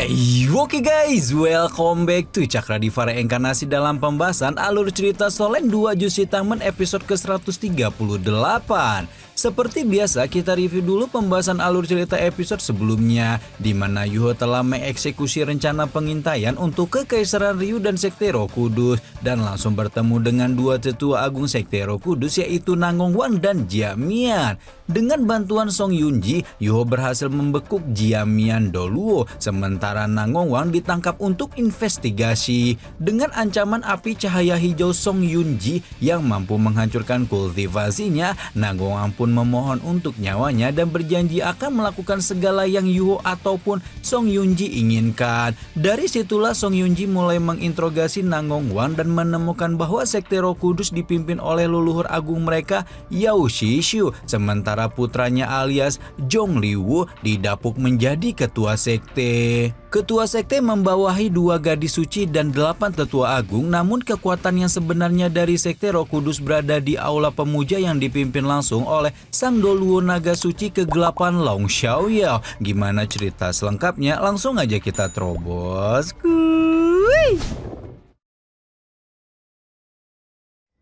Oke guys, welcome back to Cakra Diva Reinkarnasi dalam pembahasan alur cerita Solen 2 Jusitamen episode ke-138. Seperti biasa, kita review dulu pembahasan alur cerita episode sebelumnya, di mana Yuho telah mengeksekusi rencana pengintaian untuk Kekaisaran Ryu dan Sekte Roh Kudus, dan langsung bertemu dengan dua tetua agung Sekte Roh Kudus, yaitu Nangongwang dan Jiamian. Dengan bantuan Song Yunji, Yuho berhasil membekuk Jiamian Doluo, sementara Nangongwang ditangkap untuk investigasi. Dengan ancaman api cahaya hijau Song Yunji yang mampu menghancurkan kultivasinya, Nangongwang pun memohon untuk nyawanya dan berjanji akan melakukan segala yang Yuho ataupun Song Yunji inginkan. Dari situlah Song Yunji mulai menginterogasi Nangongwang dan menemukan bahwa Sekte Roh Kudus dipimpin oleh leluhur agung mereka Yao Shishu, sementara putranya alias Zhong Liwu didapuk menjadi ketua sekte. Ketua sekte membawahi 2 gadis suci dan 8 tetua agung, namun kekuatan yang sebenarnya dari Sekte Roh Kudus berada di aula pemuja yang dipimpin langsung oleh Sang Doluo Naga Suci kegelapan Long Xiaoyao. Gimana cerita selengkapnya? Langsung aja kita terobos. Kuy.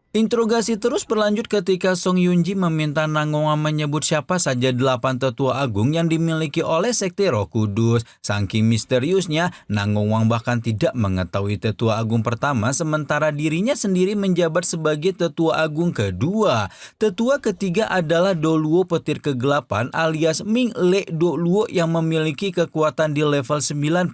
Interogasi terus berlanjut ketika Song Yunji meminta Nangongwang menyebut siapa saja 8 tetua agung yang dimiliki oleh Sekte Roh Kudus. Saking misteriusnya, Nangongwang bahkan tidak mengetahui tetua agung pertama, sementara dirinya sendiri menjabat sebagai tetua agung kedua. Tetua ketiga adalah Doluo Petir Kegelapan alias Ming Le Doluo yang memiliki kekuatan di level 92.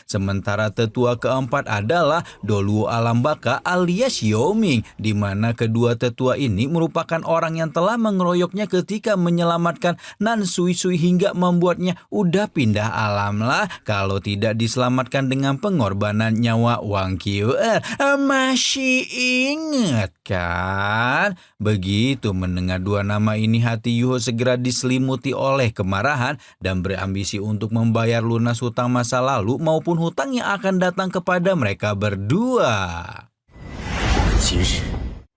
Sementara tetua keempat adalah Doluo Alam Baka alias Yoming, di mana kedua tetua ini merupakan orang yang telah mengeroyoknya ketika menyelamatkan Nan Sui Sui hingga membuatnya udah pindah alam lah kalau tidak diselamatkan dengan pengorbanan nyawa Wang Qiu'er. Masih ingat kan? Begitu mendengar 2 nama ini, hati Yuho segera diselimuti oleh kemarahan dan berambisi untuk membayar lunas hutang masa lalu maupun hutang yang akan datang kepada mereka berdua.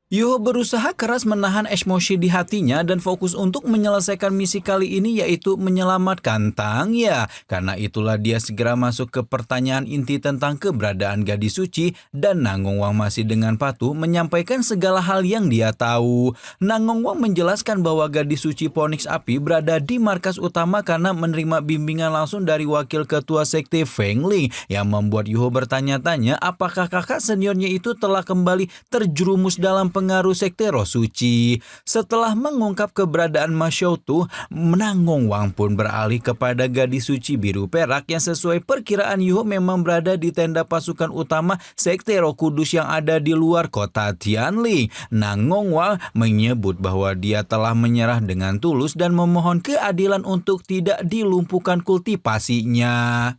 Yuho berusaha keras menahan emosi di hatinya dan fokus untuk menyelesaikan misi kali ini, yaitu menyelamatkan Tang Ya. Karena itulah dia segera masuk ke pertanyaan inti tentang keberadaan gadis suci, dan Nangongwang masih dengan patuh menyampaikan segala hal yang dia tahu. Nangongwang menjelaskan bahwa gadis suci Ponix Api berada di markas utama karena menerima bimbingan langsung dari wakil ketua sekte Feng Ling, yang membuat Yuho bertanya-tanya apakah kakak seniornya itu telah kembali terjerumus dalam pengaruh Sekte Roh Suci. Setelah mengungkap keberadaan Ma Xiaotu, Nangongwang pun beralih kepada gadis suci biru perak yang sesuai perkiraan Yuho memang berada di tenda pasukan utama Sekte Roh Kudus yang ada di luar kota Tianling. Nangongwang menyebut bahwa dia telah menyerah dengan tulus dan memohon keadilan untuk tidak dilumpuhkan kultivasinya.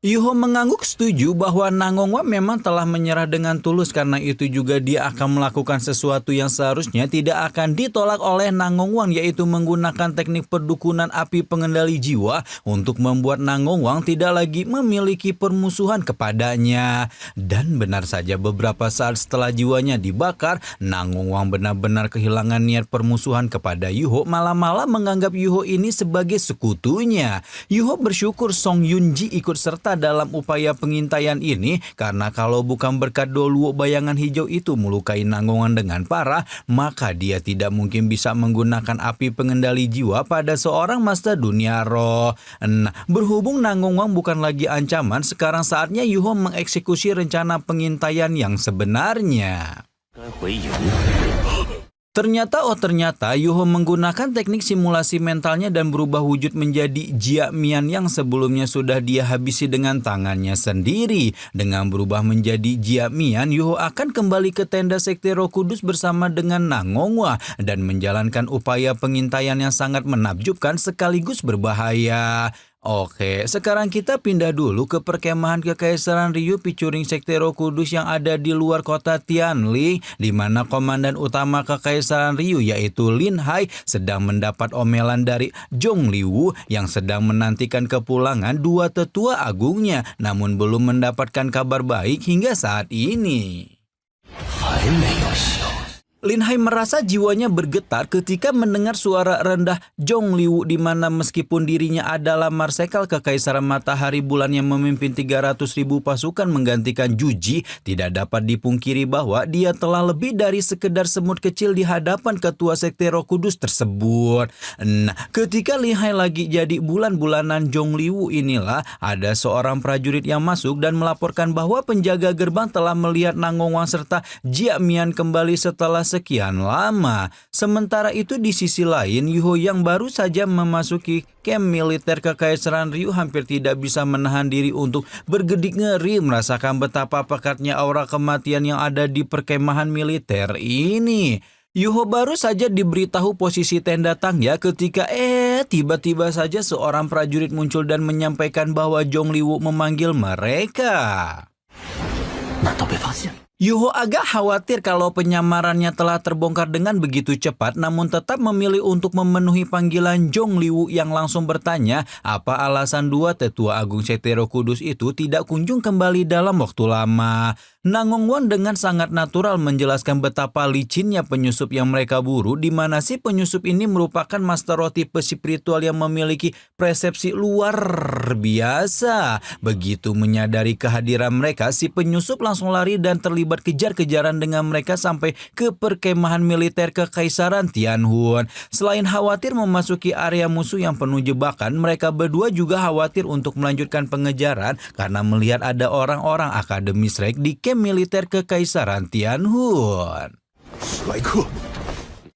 Yuho mengangguk setuju bahwa Nangongwang memang telah menyerah dengan tulus, karena itu juga dia akan melakukan sesuatu yang seharusnya tidak akan ditolak oleh Nangongwang, yaitu menggunakan teknik perdukunan api pengendali jiwa untuk membuat Nangongwang tidak lagi memiliki permusuhan kepadanya. Dan benar saja, beberapa saat setelah jiwanya dibakar, Nangongwang benar-benar kehilangan niat permusuhan kepada Yuho, malah-malah menganggap Yuho ini sebagai sekutunya. Yuho bersyukur Song Yunji ikut serta dalam upaya pengintaian ini, karena kalau bukan berkat Doluo bayangan hijau itu melukai Nangongwang dengan parah, maka dia tidak mungkin bisa menggunakan api pengendali jiwa pada seorang master dunia roh. Nah, berhubung Nangongwang bukan lagi ancaman, sekarang saatnya Yuho mengeksekusi rencana pengintaian yang sebenarnya. Ternyata Yuho menggunakan teknik simulasi mentalnya dan berubah wujud menjadi Jiamian yang sebelumnya sudah dia habisi dengan tangannya sendiri. Dengan berubah menjadi Jiamian, Yuho akan kembali ke tenda Sekte Roh Kudus bersama dengan Nangongwang dan menjalankan upaya pengintaian yang sangat menakjubkan sekaligus berbahaya. Oke, sekarang kita pindah dulu ke perkemahan Kekaisaran Ryu featuring Sekte Roh Kudus yang ada di luar kota Tianling, di mana komandan utama Kekaisaran Ryu yaitu Lin Hai sedang mendapat omelan dari Zhong Liwu yang sedang menantikan kepulangan 2 tetua agungnya, namun belum mendapatkan kabar baik hingga saat ini. Lin Hai merasa jiwanya bergetar ketika mendengar suara rendah Zhong Liwu di mana meskipun dirinya adalah marsekal Kekaisaran Matahari Bulan yang memimpin 300.000 pasukan menggantikan Juji, tidak dapat dipungkiri bahwa dia telah lebih dari sekedar semut kecil di hadapan ketua sekte Roh Kudus tersebut. Nah, ketika Lin Hai lagi jadi bulan-bulanan Zhong Liwu inilah ada seorang prajurit yang masuk dan melaporkan bahwa penjaga gerbang telah melihat Nangong Wang serta Jia Mian kembali setelah sekian lama. Sementara itu di sisi lain, Yuho yang baru saja memasuki kamp militer Kekaisaran Ryu hampir tidak bisa menahan diri untuk bergedik ngeri merasakan betapa pekatnya aura kematian yang ada di perkemahan militer ini. Yuho baru saja diberitahu posisi tenda Tangya ketika tiba-tiba saja seorang prajurit muncul dan menyampaikan bahwa Zhong Liwu memanggil mereka. Yuho agak khawatir kalau penyamarannya telah terbongkar dengan begitu cepat, namun tetap memilih untuk memenuhi panggilan Zhong Liwu yang langsung bertanya apa alasan dua tetua agung sekte Roh Kudus itu tidak kunjung kembali dalam waktu lama. Nangong Wang dengan sangat natural menjelaskan betapa licinnya penyusup yang mereka buru, di mana si penyusup ini merupakan master roh tipe spiritual yang memiliki persepsi luar biasa. Begitu menyadari kehadiran mereka, si penyusup langsung lari dan terlibat kejar-kejaran dengan mereka sampai ke perkemahan militer Kekaisaran Tianhun. Selain khawatir memasuki area musuh yang penuh jebakan, mereka berdua juga khawatir untuk melanjutkan pengejaran karena melihat ada orang-orang Akademi Shrek di kamp militer Kekaisaran Tianhun.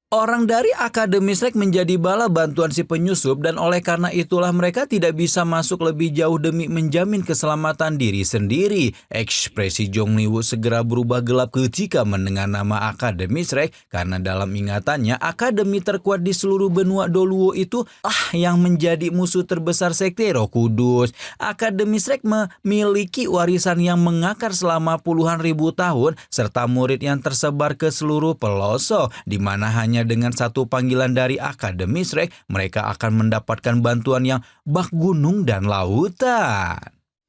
Orang dari Akademi Shrek menjadi bala bantuan si penyusup dan oleh karena itulah mereka tidak bisa masuk lebih jauh demi menjamin keselamatan diri sendiri. Ekspresi Zhong Liwu segera berubah gelap ketika mendengar nama Akademi Shrek karena dalam ingatannya akademi terkuat di seluruh benua Doluo itu yang menjadi musuh terbesar sekte Roh Kudus. Akademi Shrek memiliki warisan yang mengakar selama puluhan ribu tahun serta murid yang tersebar ke seluruh pelosok, di mana hanya dengan satu panggilan dari Akademi Shrek, mereka akan mendapatkan bantuan yang bak gunung dan lautan.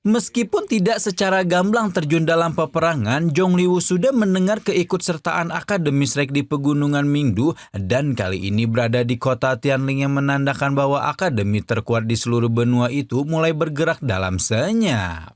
Meskipun tidak secara gamblang terjun dalam peperangan, Zhong Liwu sudah mendengar keikutsertaan Akademi Shrek di pegunungan Mingdu dan kali ini berada di kota Tianling yang menandakan bahwa akademi terkuat di seluruh benua itu mulai bergerak dalam senyap.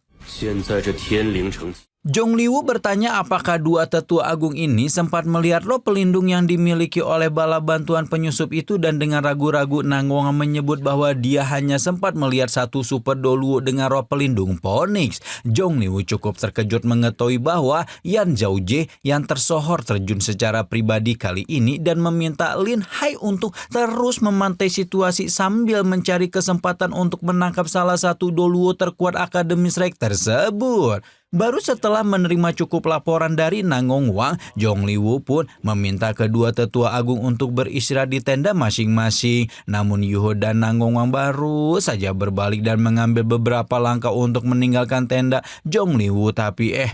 Zhong Liwu bertanya apakah dua tetua agung ini sempat melihat roh pelindung yang dimiliki oleh bala bantuan penyusup itu, dan dengan ragu-ragu Nangong menyebut bahwa dia hanya sempat melihat satu super Doluo dengan roh pelindung Phoenix. Zhong Liwu cukup terkejut mengetahui bahwa Yan Zhaojie yang tersohor terjun secara pribadi kali ini dan meminta Lin Hai untuk terus memantai situasi sambil mencari kesempatan untuk menangkap salah satu Doluo terkuat Akademi Shrek tersebut. Baru setelah menerima cukup laporan dari Nangong Wang, Zhong Liwu pun meminta kedua tetua agung untuk beristirahat di tenda masing-masing. Namun Yuho dan Nangong Wang baru saja berbalik dan mengambil beberapa langkah untuk meninggalkan tenda Zhong Liwu, tapi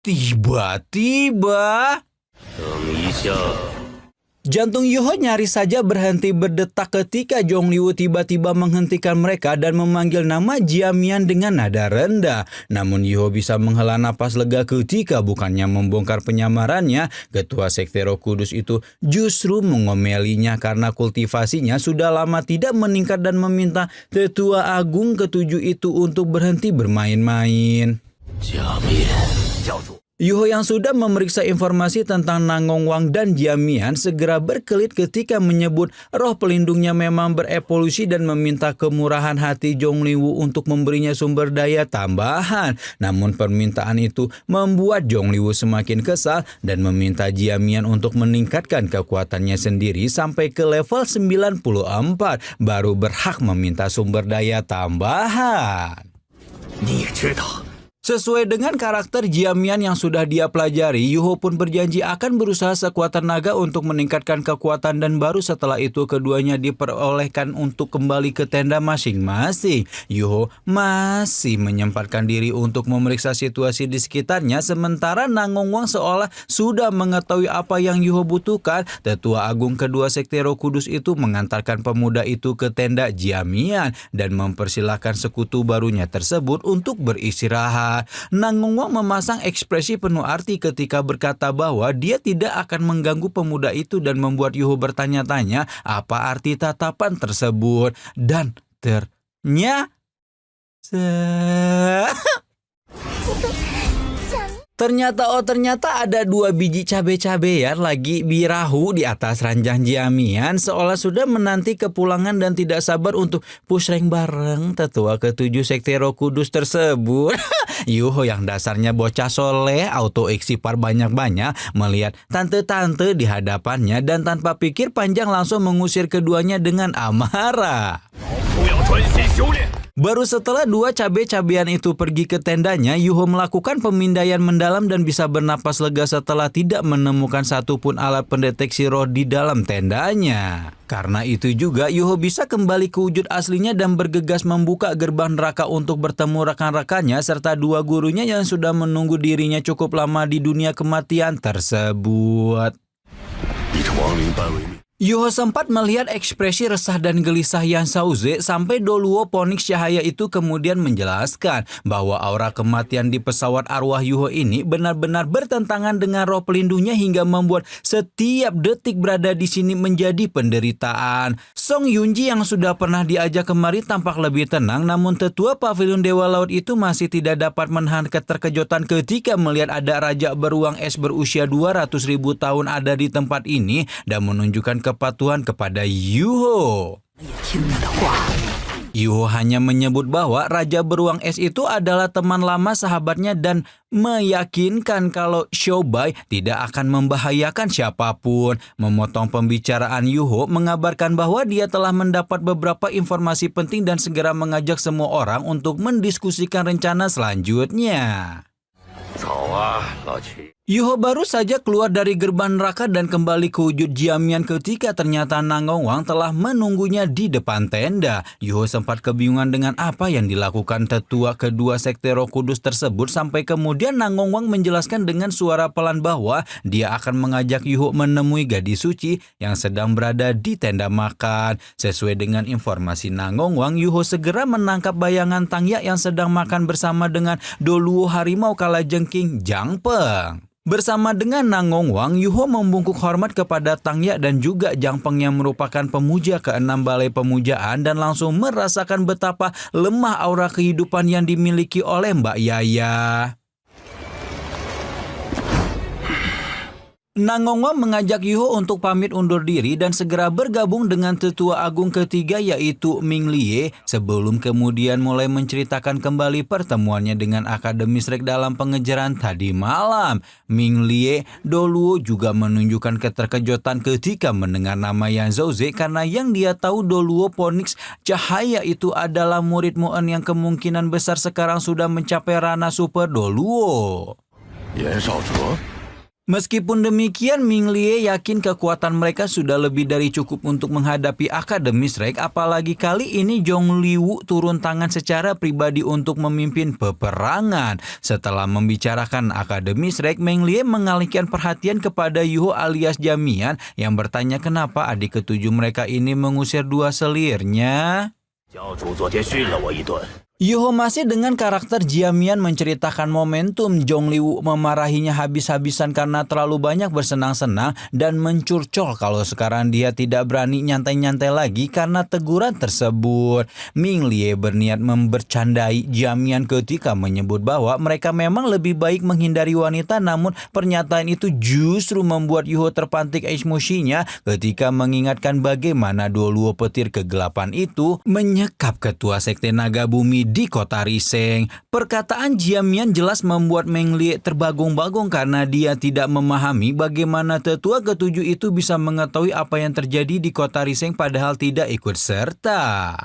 tiba-tiba jantung Yuho nyaris saja berhenti berdetak ketika Zhong Liwu tiba-tiba menghentikan mereka dan memanggil nama Jia Mian dengan nada rendah. Namun Yuho bisa menghela napas lega ketika bukannya membongkar penyamarannya, ketua sekte Roh Kudus itu justru mengomelinya karena kultivasinya sudah lama tidak meningkat dan meminta tetua agung ketujuh itu untuk berhenti bermain-main. Yuho yang sudah memeriksa informasi tentang Nangong Wang dan Jia Mian segera berkelit ketika menyebut roh pelindungnya memang berevolusi dan meminta kemurahan hati Zhong Liwu untuk memberinya sumber daya tambahan. Namun permintaan itu membuat Zhong Liwu semakin kesal dan meminta Jia Mian untuk meningkatkan kekuatannya sendiri sampai ke level 94 baru berhak meminta sumber daya tambahan. Sesuai dengan karakter Jia Mian yang sudah dia pelajari, Yuho pun berjanji akan berusaha sekuat tenaga untuk meningkatkan kekuatan dan baru setelah itu keduanya diperolehkan untuk kembali ke tenda masing-masing. Yuho masih menyempatkan diri untuk memeriksa situasi di sekitarnya sementara Nangong Wang seolah sudah mengetahui apa yang Yuho butuhkan. Tetua agung kedua sekte Roh Kudus itu mengantarkan pemuda itu ke tenda Jia Mian dan mempersilahkan sekutu barunya tersebut untuk beristirahat. saat. Nangong Wang memasang ekspresi penuh arti ketika berkata bahwa dia tidak akan mengganggu pemuda itu dan membuat Yuho bertanya-tanya apa arti tatapan tersebut. Dan ternyata ternyata ada 2 biji cabe-cabean lagi birahu di atas ranjang Jiamian seolah sudah menanti kepulangan dan tidak sabar untuk pusreng bareng tetua ke-7 sekte Roh Kudus tersebut. Yuho yang dasarnya bocah soleh auto eksipar banyak-banyak melihat tante-tante di hadapannya dan tanpa pikir panjang langsung mengusir keduanya dengan amarah. Baru setelah 2 cabe-cabean itu pergi ke tendanya, Yuho melakukan pemindaian mendalam dan bisa bernapas lega setelah tidak menemukan satupun alat pendeteksi roh di dalam tendanya. Karena itu juga Yuho bisa kembali ke wujud aslinya dan bergegas membuka gerbang neraka untuk bertemu rekan-rekannya serta 2 gurunya yang sudah menunggu dirinya cukup lama di dunia kematian tersebut. Yuho sempat melihat ekspresi resah dan gelisah Yan Shaoze sampai Doluo Phoenix Cahaya itu kemudian menjelaskan bahwa aura kematian di pesawat arwah Yuho ini benar-benar bertentangan dengan roh pelindungnya hingga membuat setiap detik berada di sini menjadi penderitaan. Song Yunji yang sudah pernah diajak kemari tampak lebih tenang, namun tetua pavilion Dewa Laut itu masih tidak dapat menahan keterkejutan ketika melihat ada raja beruang es berusia 200.000 tahun ada di tempat ini dan menunjukkan kepatuhan kepada Yuho. Yuho hanya menyebut bahwa Raja Beruang Es itu adalah teman lama sahabatnya dan meyakinkan kalau Shoubai tidak akan membahayakan siapapun. Memotong pembicaraan, Yuho mengabarkan bahwa dia telah mendapat beberapa informasi penting dan segera mengajak semua orang untuk mendiskusikan rencana selanjutnya. Yuho baru saja keluar dari gerbang neraka dan kembali ke wujud Jiamian ketika ternyata Nangong Wang telah menunggunya di depan tenda. Yuho sempat kebingungan dengan apa yang dilakukan tetua kedua sekte Roh Kudus tersebut sampai kemudian Nangong Wang menjelaskan dengan suara pelan bahwa dia akan mengajak Yuho menemui gadis suci yang sedang berada di tenda makan. Sesuai dengan informasi Nangong Wang, Yuho segera menangkap bayangan Tangya yang sedang makan bersama dengan Doluo Harimau Kalajengking Jang Peng. Bersama dengan Nangong Wang, Yuho membungkuk hormat kepada Tangya dan juga Jang Peng yang merupakan pemuja ke-6 balai pemujaan dan langsung merasakan betapa lemah aura kehidupan yang dimiliki oleh Mbak Yaya. Nangong Wang mengajak Yuho untuk pamit undur diri dan segera bergabung dengan tetua agung ketiga yaitu Ming Lie sebelum kemudian mulai menceritakan kembali pertemuannya dengan akademis Rek dalam pengejaran tadi malam. Ming Lie Doluo juga menunjukkan keterkejutan ketika mendengar nama Yan Shaoze karena yang dia tahu Doluo Phoenix Cahaya itu adalah murid Mu'en yang kemungkinan besar sekarang sudah mencapai ranah super Doluo. Yan Shaoze. Meskipun demikian, Ming Lie yakin kekuatan mereka sudah lebih dari cukup untuk menghadapi akademis Rek, apalagi kali ini Zhong Liwu turun tangan secara pribadi untuk memimpin peperangan. Setelah membicarakan akademis Rek, Ming Lie mengalihkan perhatian kepada Yuho alias Jamian yang bertanya kenapa adik ketujuh mereka ini mengusir 2 selirnya. Yuho masih dengan karakter Jiamian menceritakan momentum Zhong Liwu memarahinya habis-habisan karena terlalu banyak bersenang-senang dan mencurcol kalau sekarang dia tidak berani nyantai-nyantai lagi karena teguran tersebut. Ming Lie berniat membercandai Jiamian ketika menyebut bahwa mereka memang lebih baik menghindari wanita, namun pernyataan itu justru membuat Yuho terpantik emosinya ketika mengingatkan bagaimana Doluo petir kegelapan itu menyekap ketua sekte naga bumi di kota Riseng. Perkataan Jiamian jelas membuat Ming Lie terbagung-bagung karena dia tidak memahami bagaimana tetua ketujuh itu bisa mengetahui apa yang terjadi di kota Riseng padahal tidak ikut serta.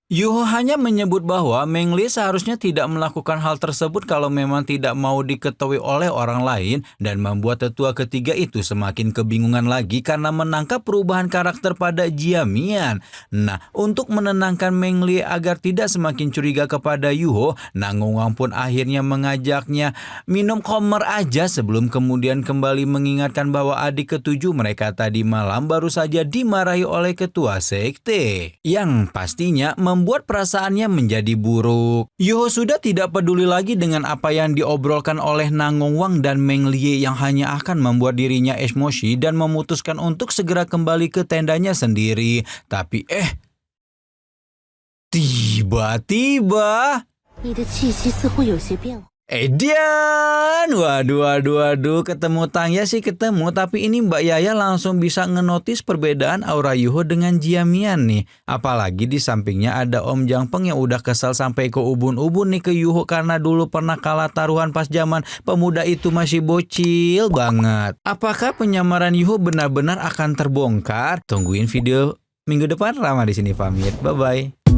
Yuho hanya menyebut bahwa Ming Lie seharusnya tidak melakukan hal tersebut kalau memang tidak mau diketahui oleh orang lain dan membuat tetua ketiga itu semakin kebingungan lagi karena menangkap perubahan karakter pada Jiamian. Nah, untuk menenangkan Ming Lie agar tidak semakin curiga kepada Yuho, Nangong Wang pun akhirnya mengajaknya minum komer aja sebelum kemudian kembali mengingatkan bahwa adik ketujuh mereka tadi malam baru saja dimarahi oleh ketua sekte yang pastinya membuat perasaannya menjadi buruk. Yuho sudah tidak peduli lagi dengan apa yang diobrolkan oleh Nangong Wang dan Meng Lie yang hanya akan membuat dirinya emosi dan memutuskan untuk segera kembali ke tendanya sendiri. Tapi tiba-tiba 你的气息似乎有些变化。 Edian, waduh, ketemu Tangya sih ketemu, tapi ini Mbak Yaya langsung bisa ngenotis perbedaan aura Yuho dengan Jiamian nih. Apalagi di sampingnya ada Om Jangpeng yang udah kesal sampai ke ubun-ubun nih ke Yuho karena dulu pernah kalah taruhan pas zaman pemuda itu masih bocil banget. Apakah penyamaran Yuho benar-benar akan terbongkar? Tungguin video minggu depan. Rama di sini pamit, bye-bye.